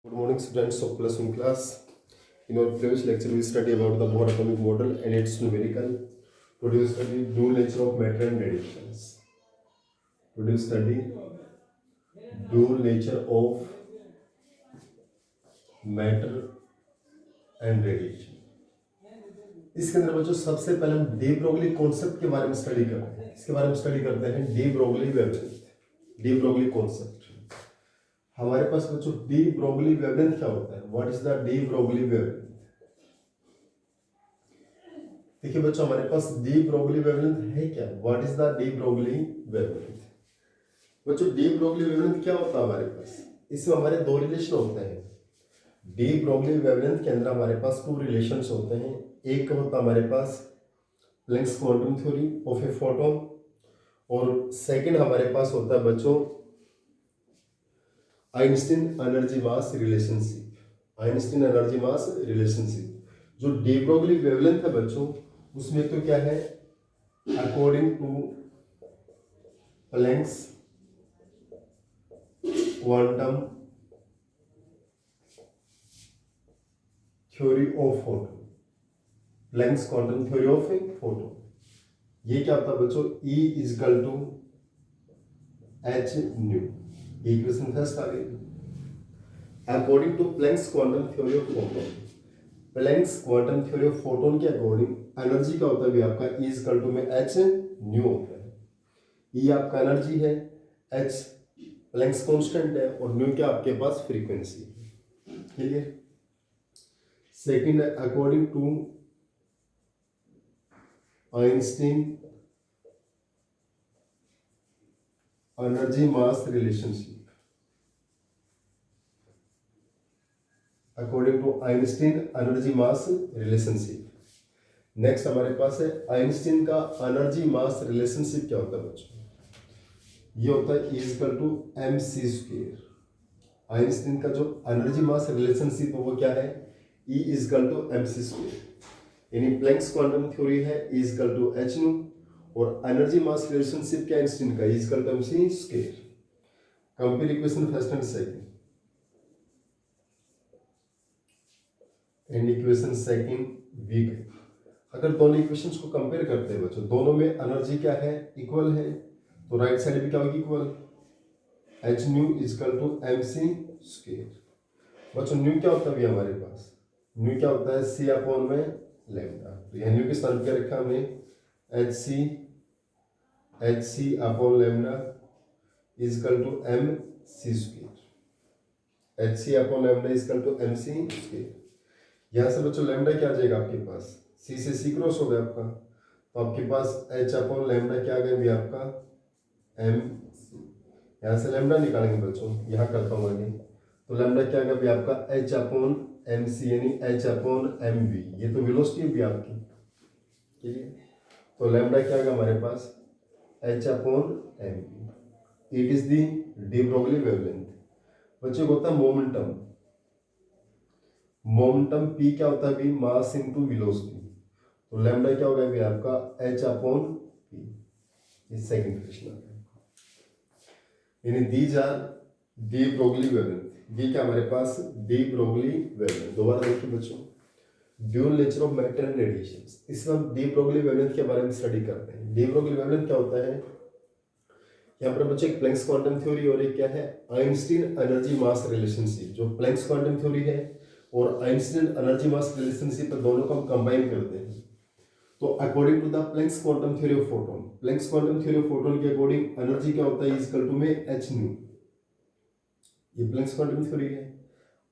Good morning, students of plus one class. In our previous lecture, we studied about the Bohr atomic model and its numerical. Today, we study dual nature of matter and radiations. Today, we study dual nature of matter and radiation. इसके अंदर बच्चों सबसे पहले हम de Broglie concept के बारे में study करते हैं। इसके बारे में स्टडी करते हैं D Broglie wavelength. De Broglie concept हमारे पास बच्चों डी ब्रोगली वेवलेंथ क्या होता है? What is the de Broglie wavelength? देखिए बच्चों, हमारे पास डी ब्रोगली वेवलेंथ है क्या? What is the de Broglie wavelength? बच्चों, डी ब्रोगली वेवलेंथ क्या होता है हमारे पास? इसमें हमारे दो रिलेशन होते हैं। डी ब्रोगली वेवलेंथ के अंदर हमारे पास टू रिलेशंस होते हैं। एक होता है हमारे पास Planck's quantum theory of a photon, और सेकंड हमारे पास होता है बच्चों Einstein energy mass relationship. Einstein energy mass relationship जो डी ब्रोगली वेवलेंथ है बच्चों, उसमें तो क्या है? According to Planck's quantum theory of photon, Planck's quantum theory of photon, ये क्या होता है बच्चों? E equal to H nu. Equation first आ गई। According to Planck's quantum theory of photon, Planck's quantum theory of photon के according energy क्या होता है भी आपका? E इजकल टू में एच न्यू होता है। E आपका एनर्जी है, एच प्लैंक्स कांस्टेंट है, और न्यू क्या आपके पास फ्रीक्वेंसी है। Clear? Second, according to Einstein energy mass relationship, according to Einstein energy mass relationship. Next हमारे पास है आइंस्टीन का एनर्जी मास रिलेशनशिप क्या होता है बच्चों? ये होता है equal to M C square. Einstein का जो एनर्जी मास रिलेशनशिप है वो क्या है? E equal to M C square. यानी प्लैंक्स क्वांटम थ्योरी है E equal to H nu, और एनर्जी मास रिलेशनशिप क्या आइंस्टीन का? E equal to M C square. Compare equation first and second, and equation second week. अगर दोनों equations को compare करते हैं बच्चों, दोनों में एनर्जी क्या है? इक्वल है, तो राइट साइड भी क्या होगी? Equal. H nu equal to M C square. बच्चों न्यू क्या होता है अभी हमारे पास? न्यू क्या होता है? सी अपॉन में लैम्डा। तो यहाँ न्यू के स्थान पर क्या रखा हमने? H C upon lambda equal to M C square. H C upon lambda equal to M C square. यहाँ से बच्चों लैम्डा क्या आ जाएगा आपके पास? सी से सी क्रॉस हो गया आपका, तो आपके पास एच अपॉन लैम्डा क्या आ गया भी आपका? एम। यहाँ से लैम्डा निकालेंगे बच्चों, यहाँ करता हूँ आगे। तो लैम्डा क्या आ गया भी आपका? एच अपॉन एम सी, यानी एच अपॉन एम वी। ये तो वेलोसिटी भी आपकी। क्लियर? तो लैम्डा क्या आ गया हमारे पास? H upon M V. It is the de Broglie wavelength. बच्चों को होता है मोमेंटम। मोमेंटम पी क्या होता है भी? Mass into velocity. तो लैम्डा क्या होगा भी आपका? H upon P. इस सेकंड क्वेश्चन आ गया, यानी these R D Broglie wavelength. ये क्या हमारे पास? De Broglie wavelength. दोबारा देखिए बच्चों, dual nature of matter and radiation, इसमें हम डी ब्रोगली वेवलेंथ के बारे में स्टडी करते हैं। डी ब्रोगली वेवलेंथ क्या होता है? यहाँ पर बच्चों एक प्लैंक्स क्वांटम थ्योरी और एक क्या है? Einstein energy mass relationship. जो प्लैंक्स क्वांटम थ्योरी है और आइंस्टीन एनर्जी मास रिलेशनशिप, दोनों को हम कंबाइन करते हैं। तो according to the Planck's quantum theory of photon, Planck's quantum theory of photon के अकॉर्डिंग एनर्जी क्या होता है? इक्वल टू में एच न्यू। ये प्लैंक्स क्वांटम थ्योरी है,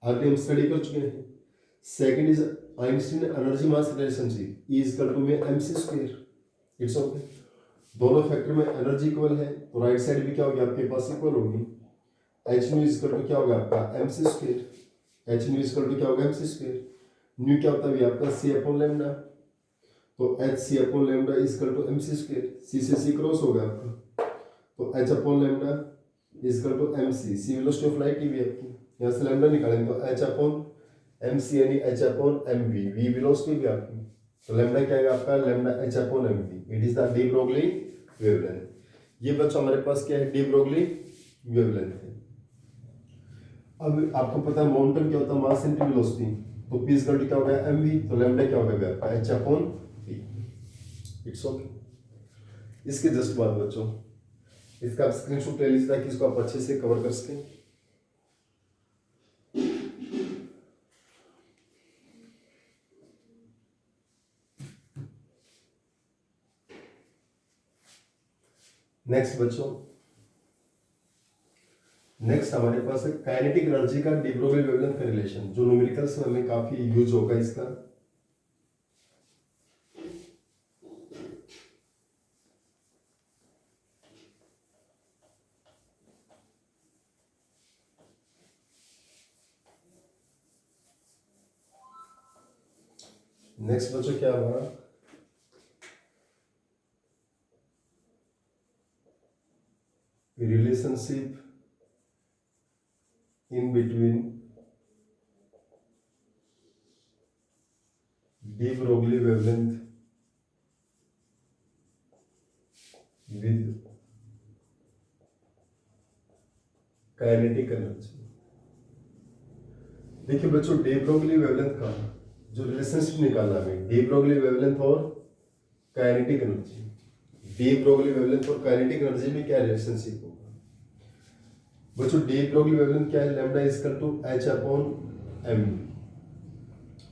आगे हम स्टडी कर चुके हैं। Second is Einstein energy mass relationship, E equal to में M C square. It's okay. दोनों फैक्टर में एनर्जी इक्वल है, तो राइट साइड भी क्या होगी आपके पास? इक्वल होगी। एच न्यू इक्वल टू क्या होगा आपका? M C square. H nu equal to क्या होगा? M C square. न्यू क्या होता है आपका? C upon lambda. तो H C upon lambda equal to M C square. C से सी क्रॉस होगा आपका, तो H upon lambda equal to M C. C velocity of light की भी आपकी, यहाँ से लैम्डा निकालेंगे तो एच अपॉन एम सी, यानी H upon M V. V velocity भी आपकी, तो लैम्डा क्या है आपका? Lambda H upon M V. It is the de Broglie wavelength. ये बच्चों हमारे पास क्या है? डी ब्रोगली वेवलेंथ है। अब आपको पता है मोमेंटम क्या होता है, मास इनटू वेलोसिटी, तो p इक्वल टू क्या हो गया mv, तो लैम्डा क्या हो गया आपका h upon p। It's okay. इसके जस्ट बाद बच्चों इसका आप स्क्रीनशॉट ले लीजिए ताकि इसको आप अच्छे से कवर कर सकें। नेक्स्ट बच्चों, नेक्स्ट हमारे पास है काइनेटिक एनर्जी का डी ब्रोगली वेवलेंथ का रिलेशन, जो न्यूमेरिकल्स में हमें काफी यूज होगा इसका। नेक्स्ट बच्चों क्या हमारा relationship in between de Broglie wavelength with kinetic energy. देखिए बच्चों, डे ब्रोगली वेवलेंथ का जो रिलेशनशिप निकालना है, डे ब्रोगली वेवलेंथ और kinetic energy, day Broglie wavelength और काइनेटिक एनर्जी में क्या रिलेशनशिप होगा बच्चों? डे ब्रोगली वेवलेंथ क्या है, lambda is equal to h upon m,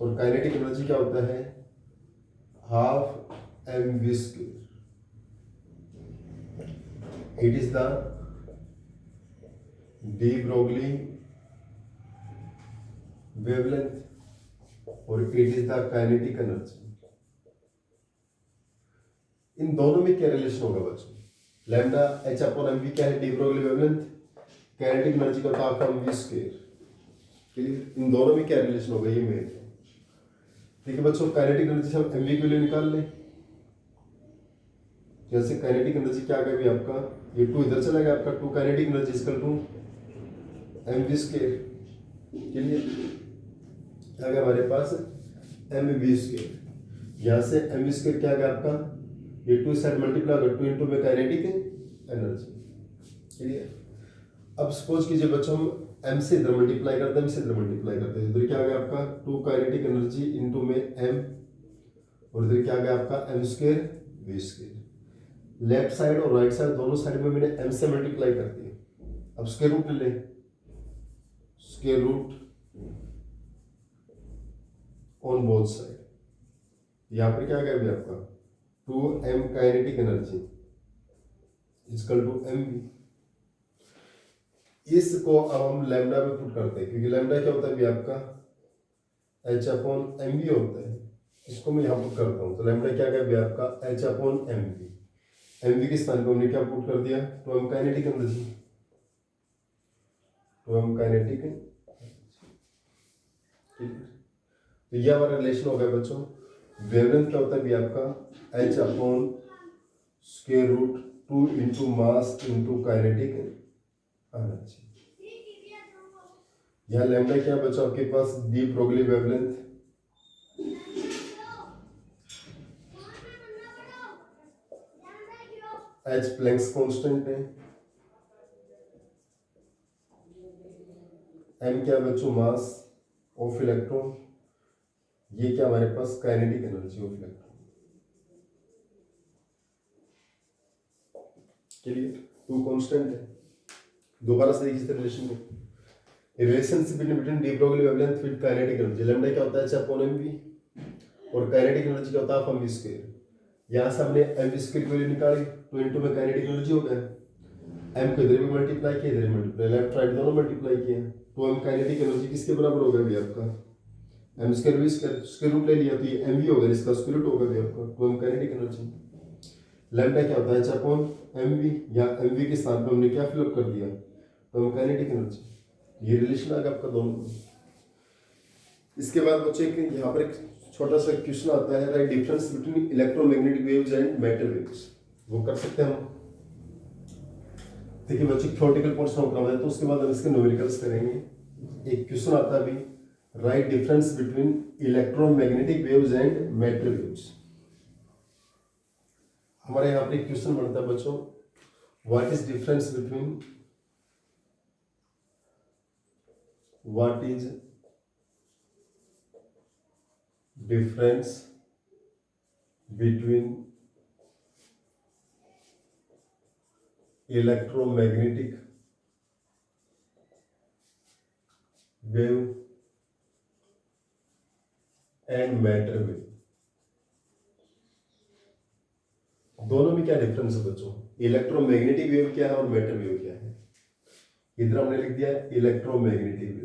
और काइनेटिक एनर्जी क्या होता है, half mv square. It is the de Broglie wavelength और it is the kinetic energy. इन दोनों में क्या रिलेशन होगा बच्चों? लैम्डा h अपॉन mv क्या है, D Broglie wavelength, kinetic energy का हाफ mv स्क्वायर। क्लियर? इन दोनों में क्या रिलेशन होगा ये मेन है। ठीक है बच्चों, काइनेटिक एनर्जी से हम mv के लिए निकाल लें। जैसे काइनेटिक एनर्जी क्या आ गया अभी आपका, ये 2 इधर चला गया आपका, 2 kinetic energy equal to mv square. Clear? आ गया हमारे पास mv स्क्वायर। यहाँ से mv स्क्वायर क्या आ गया आपका, ये 2 साइड मल्टीप्लाई कर 2 इंटू में काइनेटिक एनर्जी। क्लियर? अब सपोज कीजिए बच्चों हम m से इधर मल्टीप्लाई करते हैं, m से इधर मल्टीप्लाई करते हैं, इधर क्या आ गया आपका 2 काइनेटिक एनर्जी इंटू में m, और इधर क्या आ गया आपका m square v square. Left side और राइट साइड दोनों साइड में मैंने m से मल्टीप्लाई कर दिया। अब स्क्वायर रूट ले लें, square root on both side. यहां पर क्या आ गया अभी आपका 2m kinetic energy equal to mv। इसको अब हम लैम्डा में पुट करते हैं, क्योंकि लैम्डा क्या होता है अभी आपका h अपॉन mv होता है। इसको मैं यहाँ पुट करता हूँ, तो लैम्डा क्या गया अभी आपका h अपॉन mv। mv के स्थान पर हमने क्या पुट कर दिया, तो हम काइनेटिक एनर्जी, तो हम काइनेटिक। तो ये हमारा रिलेशन हो गया बच्चों। वेवलेंथ क्या होता है अभी आपका h upon square root 2 into mass into kinetic energy. यहाँ लैम्डा क्या बचा आपके पास, de Broglie wavelength, h Planck's constant है, m क्या बच्चों मास ऑफ इलेक्ट्रॉन, ये क्या हमारे पास kinetic energy of electron. Clear? 2 constant है। दोबारा से देखिए रिलेशन में, relationship between de Broglie wavelength with kinetic energy. Lambda क्या होता है h अपॉन mv, और काइनेटिक एनर्जी क्या होता है हाफ mv स्क्वायर। यहाँ से हमने mv स्क्वायर की वैल्यू निकाली, तो इनटू में काइनेटिक एनर्जी हो गया, m को इधर भी मल्टीप्लाई किया, इधर भी मल्टीप्लाई, लेफ्ट राइट दोनों मल्टीप्लाई किए, तो m काइनेटिक एनर्जी किसके बराबर हो गया अभी आपका m square v square root ले लिया, तो ये mv हो गया, इसका स्क्वायर रूट होगा अभी आपका, तो m काइनेटिक एनर्जी। लैम्डा क्या होता है h अपॉन mv, या mv के स्थान पर हमने क्या फिलअप कर दिया, तो m काइनेटिक एनर्जी। ये रिलेशन आ गया आपका दोनों में। इसके बाद बच्चों एक यहाँ पर एक छोटा सा क्वेश्चन आता है, right difference between electromagnetic waves and matter waves. वो कर सकते हैं हम। देखिए बच्चों थ्योरेटिकल पोर्शन हो रहा है, तो उसके बाद हम इसके न्यूमेरिकल्स करेंगे। एक क्वेश्चन आता है अभी, right difference between electromagnetic waves and matter waves. हमारे यहाँ पर एक क्वेश्चन बनता है बच्चों, what is difference between what is difference between electromagnetic wave and matter wave. दोनों में क्या डिफरेंस है बच्चों? इलेक्ट्रोमैग्नेटिक वेव क्या है और मैटर वेव क्या है? इधर हमने लिख दिया इलेक्ट्रोमैग्नेटिक वेव,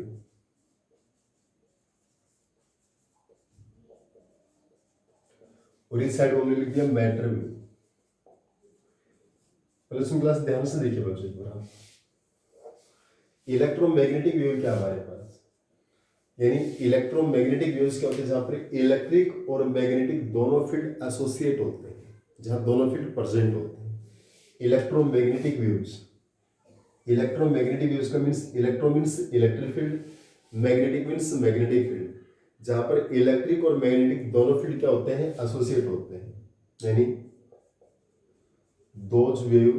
और इस साइड हमने लिख दिया matter wave. Plus one class ध्यान से देखिए बच्चों एक बार। इलेक्ट्रोमैग्नेटिक वेव क्या हमारे पास, यानी इलेक्ट्रोमैग्नेटिक वेव्स क्या होते हैं? जहां पर इलेक्ट्रिक और मैग्नेटिक दोनों फील्ड एसोसिएट होते हैं, जहां दोनों फील्ड प्रेजेंट होते हैं। इलेक्ट्रोमैग्नेटिक वेव्स, इलेक्ट्रोमैग्नेटिक वेव्स का means electro means electric field, magnetic means magnetic field, जहां पर इलेक्ट्रिक और मैग्नेटिक दोनों फील्ड क्या होते हैं? एसोसिएट होते हैं। यानी those wave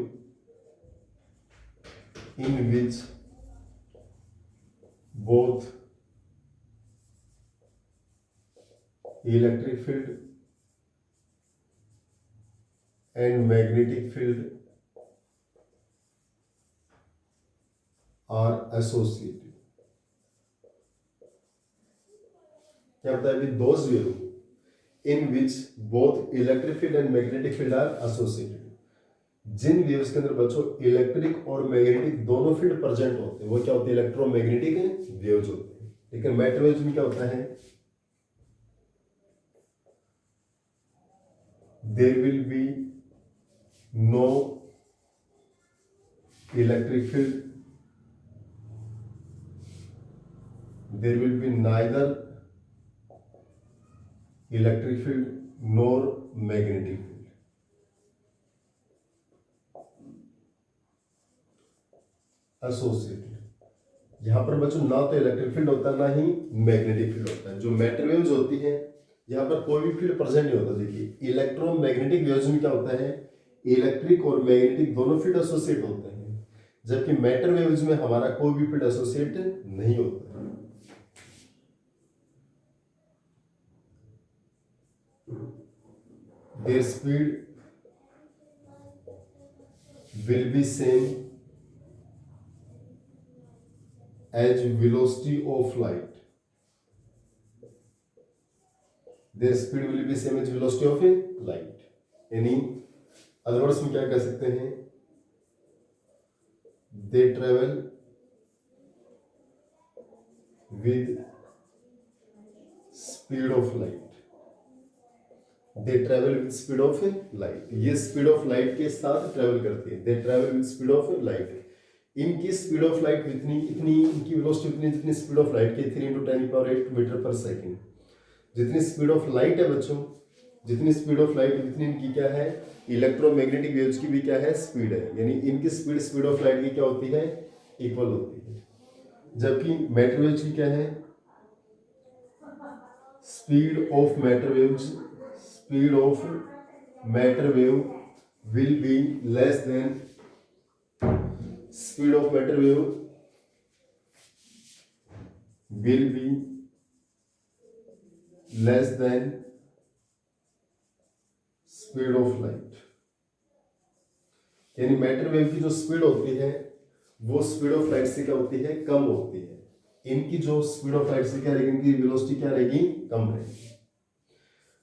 in which both electric field and magnetic field are associated। क्या बताया अभी? those wave in which both electric field and magnetic field are associated। जिन वेव्स के अंदर बच्चों इलेक्ट्रिक और मैग्नेटिक दोनों फील्ड प्रेजेंट होते हैं वो क्या होते हैं? इलेक्ट्रोमैग्नेटिक वेव्स होते हैं। लेकिन मैटर वेव्स में क्या होता है? There will be no electric field, there will be neither electric field nor magnetic field. Associated, यहां पर बच्चों ना तो इलेक्ट्रिक फील्ड होता है ना ही मैग्नेटिक फील्ड होता है। जो मैटर वेव्स होती है यहां पर कोई भी फील्ड प्रेजेंट नहीं होता। देखिए इलेक्ट्रोमैग्नेटिक वेव्स में क्या होता है? इलेक्ट्रिक और मैग्नेटिक दोनों फील्ड एसोसिएट होते हैं, जबकि मैटर वेव्स में हमारा कोई भी फील्ड एसोसिएट नहीं होता है। There speed will be same as velocity of light। their speed will be same as velocity of light। यानी अदर वर्ड्स में क्या कह सकते हैं? they travel with speed of light। they travel with speed of light। ये speed of light के साथ travel करते हैं। they travel with speed of light। इनकी स्पीड ऑफ लाइट इतनी इनकी वेलोसिटी उतनी जितनी स्पीड ऑफ लाइट की 3 × 10⁸ मीटर पर सेकेंड। जितनी स्पीड ऑफ लाइट है बच्चों, जितनी स्पीड ऑफ लाइट उतनी इनकी क्या है? इलेक्ट्रोमैग्नेटिक वेव्स की भी क्या है? स्पीड है। यानी इनकी स्पीड ऑफ लाइट की क्या होती है? इक्वल होती है। जबकि मैटर वेव्स की क्या है? Speed of matter wave will be less than speed of matter wave will be less than speed of light। यानी मैटर वेव की जो स्पीड होती है वो स्पीड ऑफ लाइट से क्या होती है? कम होती है। इनकी जो स्पीड ऑफ लाइट से क्या रहेगी? इनकी वेलोसिटी क्या रहेगी? कम रहेगी।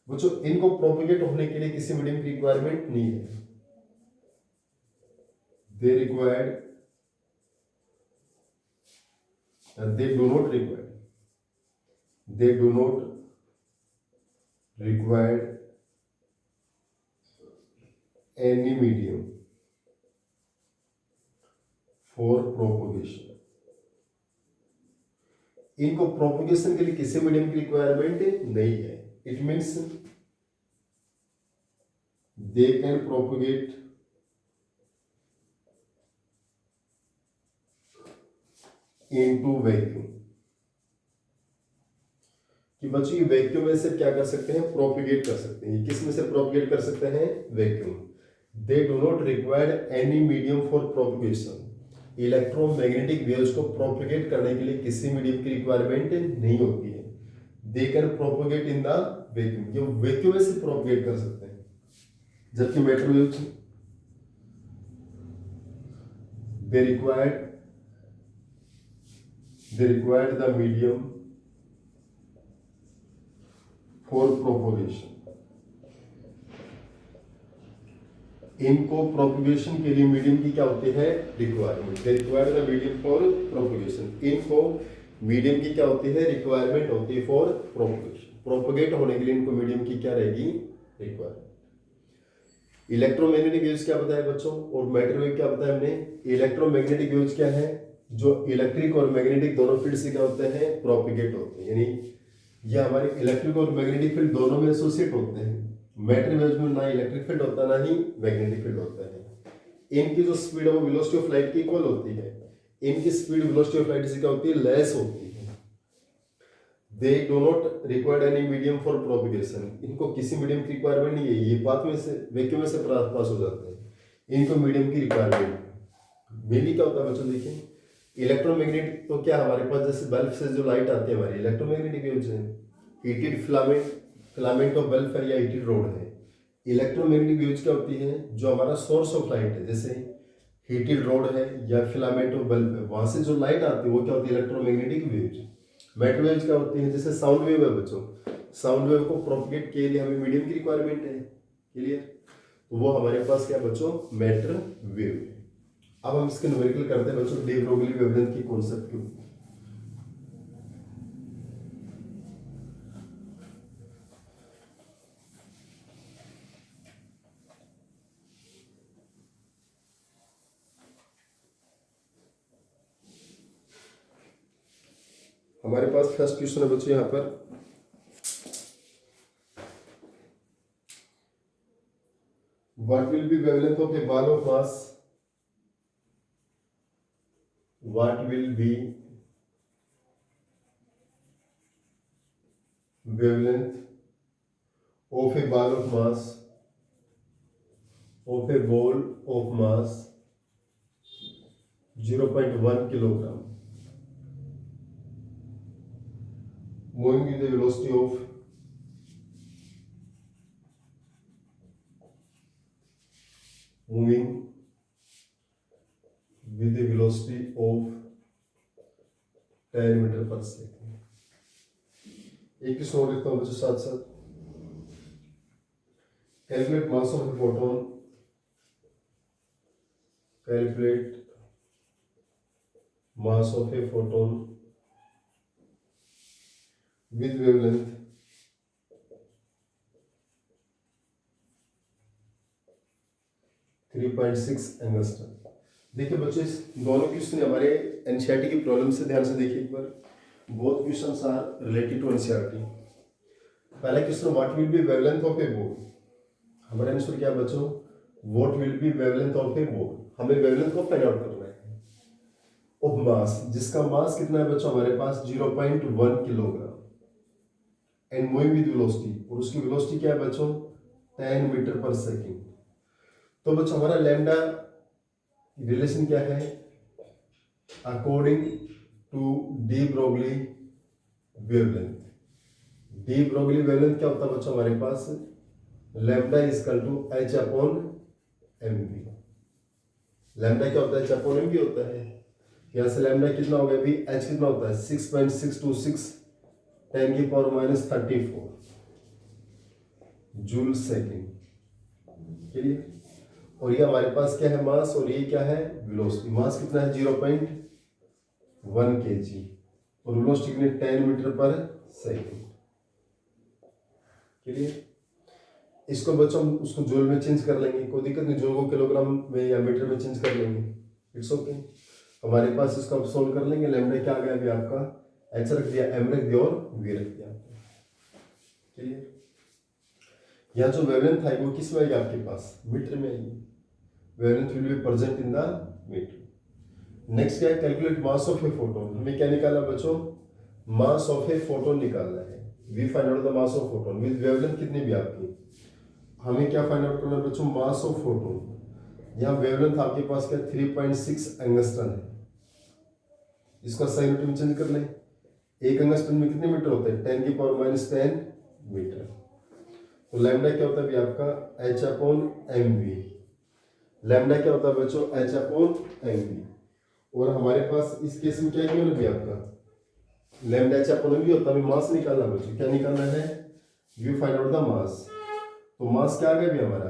बच्चों इनको प्रोपेगेट होने के लिए किसी मीडियम की रिक्वायरमेंट नहीं है। They required they do not require any medium for propagation। इनको प्रोपगेशन के लिए किसी मीडियम की रिक्वायरमेंट नहीं है। It means they can propagate into vacuum. कि बच्चों ये वैक्यूम में से क्या कर सकते हैं? प्रोपिगेट कर सकते हैं। किस में से प्रोपिगेट कर सकते हैं? Vacuum. They do not require any medium for propagation. Electromagnetic waves को प्रोपेगेट करने के लिए किसी मीडियम की रिक्वायरमेंट नहीं होती है। They can propagate in the vacuum, ये वैक्यूम में से प्रोपेगेट कर सकते हैं, जबकि matter waves they required the medium for propagation. इनको प्रोपोगेशन के लिए मीडियम की क्या होती है, requirement. They require the medium for propagation. इनको मीडियम की क्या होती है, रिक्वायरमेंट होती है फॉर प्रोपोगेशन। प्रोपोगेट होने के लिए इनको मीडियम की क्या रहेगी, रिक्वायरमेंट। इलेक्ट्रोमैग्नेटिक वेव्स क्या बताया बच्चों, और मैटर वेव क्या बताया हमने। इलेक्ट्रोमैग्नेटिक वेव्स क्या है, जो इलेक्ट्रिक और मैग्नेटिक दोनों फील्ड से क्या होते हैं, प्रोपिगेट होते हैं, यानी ये हमारे इलेक्ट्रिक और मैग्नेटिक फील्ड दोनों में एसोसिएट होते हैं। मैटर वेव्स में ना इलेक्ट्रिक फील्ड होता ना ही मैग्नेटिक फील्ड होता है। इनकी जो स्पीड है वो वेलोसिटी ऑफ लाइट की इक्वल होती है। इनकी स्पीड वेलोसिटी ऑफ लाइट से क्या होती है, लेस होती है। They do not require any medium for propagation. इनको किसी मीडियम की रिक्वायरमेंट नहीं है, ये पाथ में से वैक्यूम में से पास हो जाते हैं। इनको मीडियम की रिक्वायरमेंट मेनली क्या होता है बच्चों, देखिए इलेक्ट्रोमैग्नेटिक तो क्या हमारे पास जैसे बल्ब से जो लाइट आती है हमारी इलेक्ट्रोमैग्नेटिक वेव्स है। हीटेड फिलामेंट ऑफ बल्ब है या हीटेड रोड है। इलेक्ट्रोमैग्नेटिक वेव्स क्या होती है, जो हमारा सोर्स ऑफ लाइट है, जैसे हीटेड रोड है या फिलामेंट ऑफ बल्ब है, वहां से जो लाइट आती है वो क्या होती है, इलेक्ट्रोमैग्नेटिक वेव्स। मैटर वेव्स क्या होती है, जैसे साउंड वेव है बच्चों, साउंड वेव को प्रोपगेट के लिए हमें मीडियम की रिक्वायरमेंट है। क्लियर, वो हमारे पास क्या बच्चों, मैटर वेव है। अब हम इसके न्यूमेरिकल करते हैं बच्चों, डी ब्रोगली वेवलेंथ की कॉन्सेप्ट के ऊपर। हमारे पास फर्स्ट क्वेश्चन है बच्चों यहाँ पर, what will be wavelength of a ball of mass, what will B wavelength of a ball of mass, of a ball of mass 0.1 kilogram moving with the velocity of of 10 metre पर second. एक question और लिखता हूं बच्चों साथ साथ, calculate mass of a photon, calculate mass of a photon with wavelength 3.6 angstrom. देखिए बच्चों, इस दोनों क्वेश्चन हमारे एनसीईआरटी की प्रॉब्लम से ध्यान से देखिए एक बार। Both questions are related to NCERT. पहला question, what will be wavelength of a ball. हमारा आंसर क्या बच्चों, what will be wavelength of a ball. हमें वेवलेंथ को फाइंड आउट करना है। ऑफ मास, जिसका मास कितना है बच्चों हमारे पास 0.1 kilogram, and moving with velocity, और उसकी वेलोसिटी क्या है बच्चों 10 मीटर पर सेकेंड। तो बच्चों हमारा लैम्डा रिलेशन क्या है, according to de Broglie wavelength. De Broglie wavelength क्या होता है बच्चों हमारे पास, lambda equal to H upon m b. Lambda क्या होता है, एच अपॉन एम बी होता है। यहाँ से लैम्डा कितना हो गया, भी एच कितना होता है 6.626 10 की पावर -34 जूल सेकेंड। क्लियर, और ये हमारे पास क्या है मास, और ये क्या है वेलोसिटी। मास कितना है 0.1 kg, और वेलोसिटी कितनी 10 मीटर पर सेकेंड। क्लियर, इसको बच्चों हम उसको जूल में चेंज कर लेंगे, कोई दिक्कत नहीं, जूल को किलोग्राम में या मीटर में चेंज कर लेंगे, इट्स ओके। हमारे पास इसको अब सोल्व कर लेंगे। लैम्डा क्या आ गया अभी आपका, एच रख दिया, एम रख दिया और वी रख दिया। क्लियर, यहाँ जो वेवलेंथ है वो किस में आएगी आपके पास, मीटर में आएगी। Wavelength will be present in the metre. Next क्या है, calculate mass of a photon. हमें क्या निकालना बच्चों, मास ऑफ ए फोटोन निकालना है। We find out the mass of photon with wavelength कितनी भी आपकी। हमें क्या फाइंड आउट करना है बच्चों, मास ऑफ फोटोन। यहाँ वेवलेंथ आपके पास क्या 3.6 एंगस्ट्रॉन है। इसका साइन यूनिट में चेंज कर लें। एक एंगस्ट्रॉन में कितने मीटर होते हैं? 10⁻⁻10 मीटर। तो लैम्डा क्या होता है भी आपका H/mv। लैम्डा क्या होता है बच्चों? H/mv। और हमारे पास इस केस में क्या गिवन है भी आपका? लैम्डा H/mv होता है। मास निकालना बच्चों, क्या निकालना है? We find out the mass. तो मास क्या आ गया भी हमारा?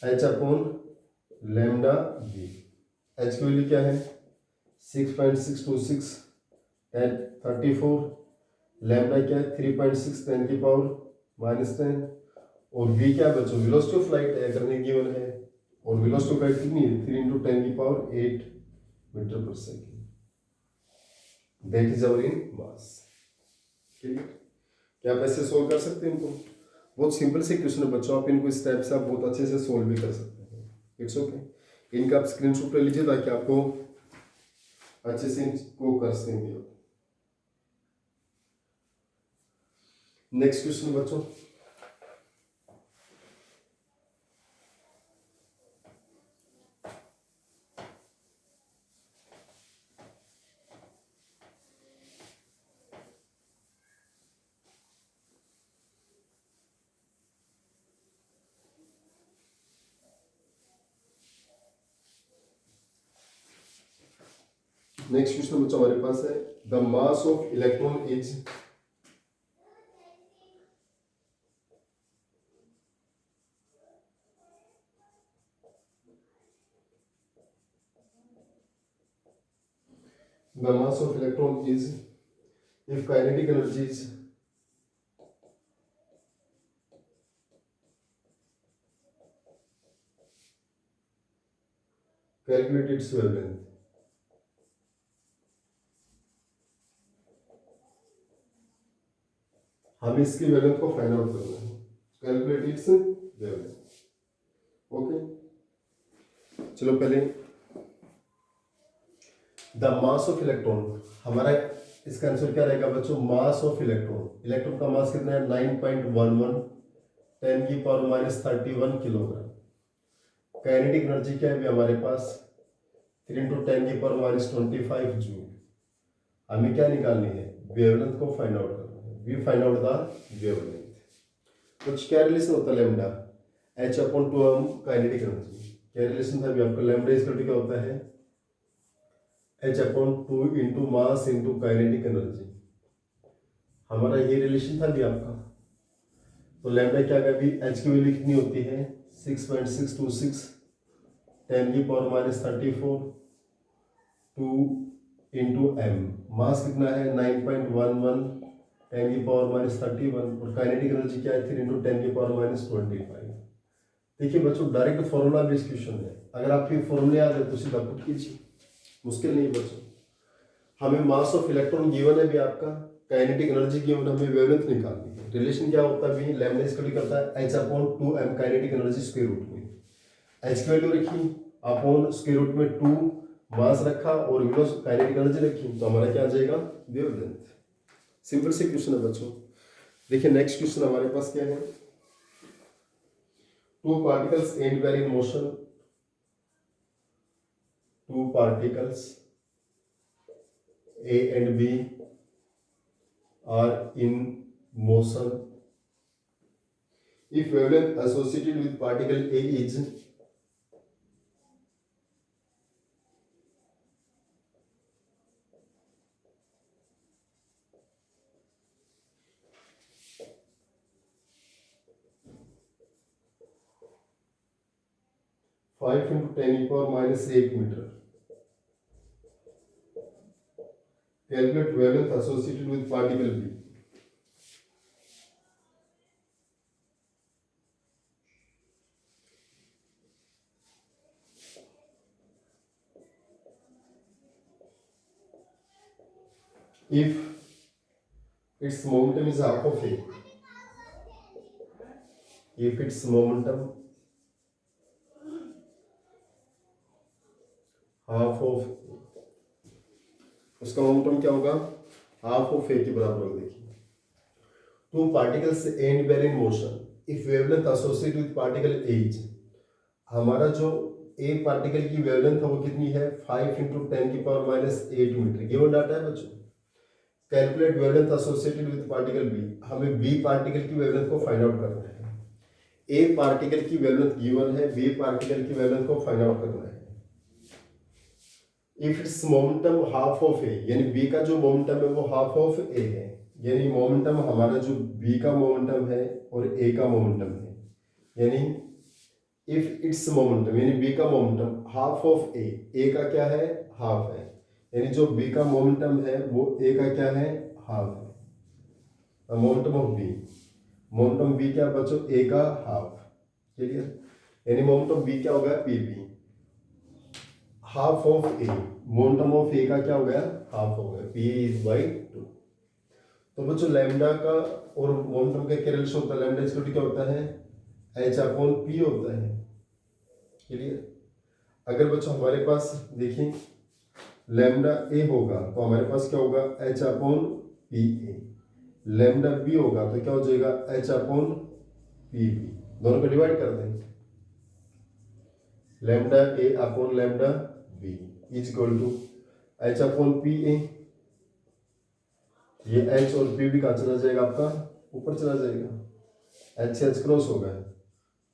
H/λv। H की वैल्यू क्या है? 6.626 10 34। लैम्डा क्या है? 3.6 10⁻⁻10। और v क्या है बच्चों? वेलोसिटी ऑफ लाइट है, करने गिवन है। और वेलोसिटी ऑफ लाइट कितनी है? 3 × 10⁸ मीटर पर second. That is our in mass. Clear? क्या आप ऐसे सोल्व कर सकते हैं इनको? बहुत सिंपल से क्वेश्चन है बच्चों, आप इनको इस टाइप से आप बहुत अच्छे से सोल्व भी कर सकते हैं। It's okay. इनका आप स्क्रीनशॉट ले लीजिए ताकि आपको अच्छे से इनको कर सकेंगे। नेक्स्ट क्वेश्चन बच्चों, हमारे पास है the mass of electron is if kinetic energy is calculate its wavelength। हमें इसकी वेवलेंथ को फाइंड आउट करना है। Calculate its wavelength. ओके, चलो पहले द मास ऑफ इलेक्ट्रॉन, हमारा इसका आंसर क्या रहेगा बच्चों? Mass of electron. इलेक्ट्रॉन का मास कितना है? 9.11 10⁻31 किलोग्राम। काइनेटिक एनर्जी क्या है हमारे पास? 3 × 10⁻25 जूल। हमें क्या निकालनी है? वेवलेंथ को फाइंड आउट करना है। We find out the wavelength. कुछ क्या रिलेशन होता है लैम्डा H/2m काइनेटिक एनर्जी? क्या रिलेशन था अभी आपका? लैम्डा इक्वल क्या होता है? H/2 into mass into kinetic energy. हमारा ये रिलेशन था भी आपका। तो लैम्डा क्या है अभी? H की वैल्यू कितनी होती है? 6.626 10⁻34 2 इंटू m। मास कितना है? 9.11 10⁻31। और काइनेटिक एनर्जी क्या है? 3 × 10⁻25। देखिए बच्चों, डायरेक्ट फॉर्मूला बेस्ड क्वेश्चन है। अगर आपके फॉर्मूले याद है तो सीधा पुट कीजिए, मुश्किल नहीं बच्चों। हमें मास ऑफ इलेक्ट्रॉन गिवन है भी आपका, काइनेटिक एनर्जी गिवन, हमें वेवलेंथ निकालनी है। रिलेशन क्या होता है भी? लैम्डा स्क्वायर करता है H/2m kinetic energy square root में। H की वैल्यू रखी अपॉन स्क्वायर रूट में 2, मास रखा और वेलोसिटी काइनेटिक एनर्जी रखी, तो हमारा क्या आ जाएगा? वेवलेंथ। सिंपल से क्वेश्चन है बच्चों। देखिए नेक्स्ट क्वेश्चन हमारे पास क्या है? Two particles and were in motion. Two particles A and B are in motion if wavelength associated with particle A is 5 × 10⁻8 meter. Calculate wavelength associated with particle B. If its momentum is half of A, if its momentum half of, उसका momentum क्या होगा? Half of A के बराबर होगा। देखिए, two particles and were in motion if wavelength associated with particle A, हमारा जो ए particle की वेवलेंथ है वो कितनी है 5 × 10⁻⁸ मीटर। गिवन डाटा है बच्चों। Calculate wavelength associated with particle b, हमें बी पार्टिकल की वेवलेंथ को फाइंड आउट करना है। ए पार्टिकल की वेवलेंथ गिवन है, बी पार्टिकल की वेवलेंथ को फाइंड आउट करना है। If it's momentum half of a, यानी बी का जो मोमेंटम है वो हाफ ऑफ ए है, यानी मोमेंटम हमारा जो बी का मोमेंटम है और ए का मोमेंटम है, यानी इफ इट्स मोमेंटम यानी बी का मोमेंटम हाफ ऑफ ए का क्या है हाफ है, यानी जो बी का मोमेंटम है वो ए का क्या है हाफ है। Momentum of b, momentum b क्या बच्चों ए का हाफ, क्लियर। यानी मोमेंटम बी क्या हो गया p b, half of a, momentum of a का क्या हो गया हाफ हो गया, पी इज बाई 2। तो बच्चों लैम्डा का और मोमेंटम का क्या रिलेशन होता है, लैम्डा इक्वल टू क्या होता है एच अपॉन पी होता है, क्लियर। अगर बच्चों हमारे पास देखिए लैम्डा ए होगा तो हमारे पास क्या होगा H upon P A, lambda B होगा तो क्या हो जाएगा एच अपॉन पी बी, दोनों को डिवाइड कर देंगे। Lambda A upon lambda B is equal to H upon P A, ये एच और पी भी कहाँ चला जाएगा आपका ऊपर चला जाएगा, एच से एच क्रॉस होगा,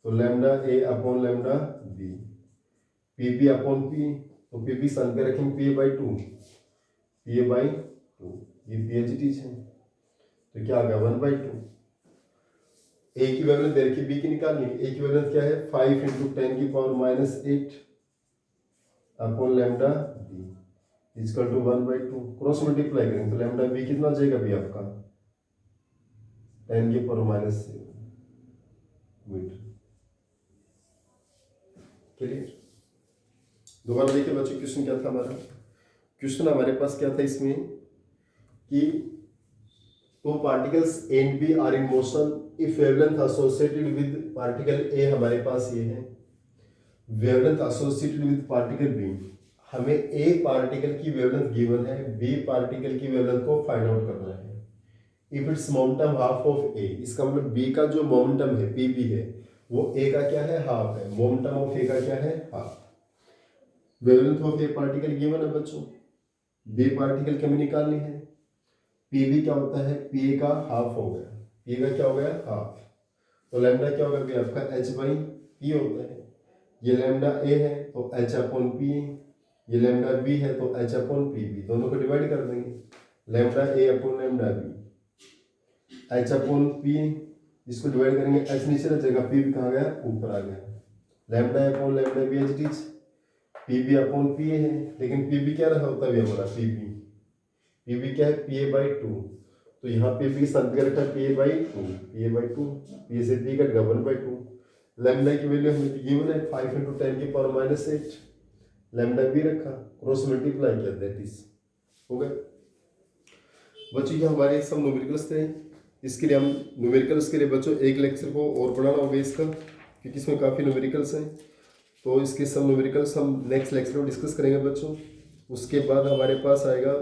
तो लैम्डा ए upon lambda b, p B upon p, तो पी बी सन पे रखेंगे p a by 2, p a by 2, ये पी एच टी है, तो क्या आ गया 1/2। ए की वैल्यू दे रखी बी की निकालनी है, ए की वैल्यू क्या है 5 × 10⁻⁸ upon lambda B equal to 1/2, cross multiply करेंगे तो लैम्डा बी कितना आ जाएगा बी आपका 10⁻⁷ मीटर, क्लियर। दोबारा देखिए बच्चों क्वेश्चन क्या था हमारा, क्वेश्चन हमारे पास क्या था इसमें कि two particles a and b are in motion if wavelength associated with particle a, हमारे पास ये है wavelength associated with particle b, हमें ए पार्टिकल की वेवलेंथ गिवन है, बी पार्टिकल की वेवलेंथ को फाइंड आउट करना है। If it's momentum half of a, इसका मतलब बी का जो मोमेंटम है पी बी है वो ए का क्या है हाफ है, मोमेंटम ऑफ ए का क्या है half. Wavelength of A particle given है बच्चों, बी पार्टिकल की हमें निकालनी है, पी बी क्या होता है पी ए का हाफ हो गया, पी का क्या हो गया हाफ, तो लैम्डा क्या होगा आपका एच बाई पी होता है, ये लैम्डा ए है तो एच अपॉन पी, ये लैम्डा बी है तो एच अपॉन पी बी, दोनों को डिवाइड कर देंगे, लैम्डा ए upon lambda B, h upon p, इसको डिवाइड करेंगे एच नीचे रह जाएगा, पी भी कहाँ गया ऊपर आ गया, lambda upon lambda B H teach, P B upon P A है, लेकिन पी बी क्या रहा होता है हमारा पी बी क्या है पी ए बाई 2, तो यहाँ पी बी स्थान पे रखा P a by 2, p a by 2, P से पी कट गया 1/2, लैम्डा की वैल्यू हमें गिवन है 5 × 10⁻⁸, लैम्डा भी रखा, क्रॉस मल्टीप्लाई किया, दैट इज हो गया। बच्चों ये हमारे सब न्यूमेरिकल्स थे, इसके लिए हम न्यूमेरिकल्स के लिए बच्चों एक लेक्चर को और पढ़ाना होगा इसका, क्योंकि इसमें काफ़ी न्यूमेरिकल्स हैं, तो इसके सब न्यूमेरिकल्स हम नेक्स्ट लेक्चर में डिस्कस करेंगे बच्चों। उसके बाद हमारे पास आएगा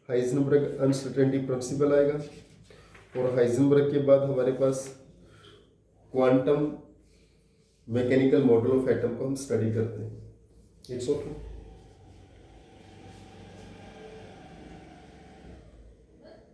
हाइजेनबर्ग अनसर्टेनिटी प्रिंसिपल आएगा, और हाइजेनबर्ग के बाद हमारे पास quantum mechanical model of atom को हम स्टडी करते हैं। It's okay.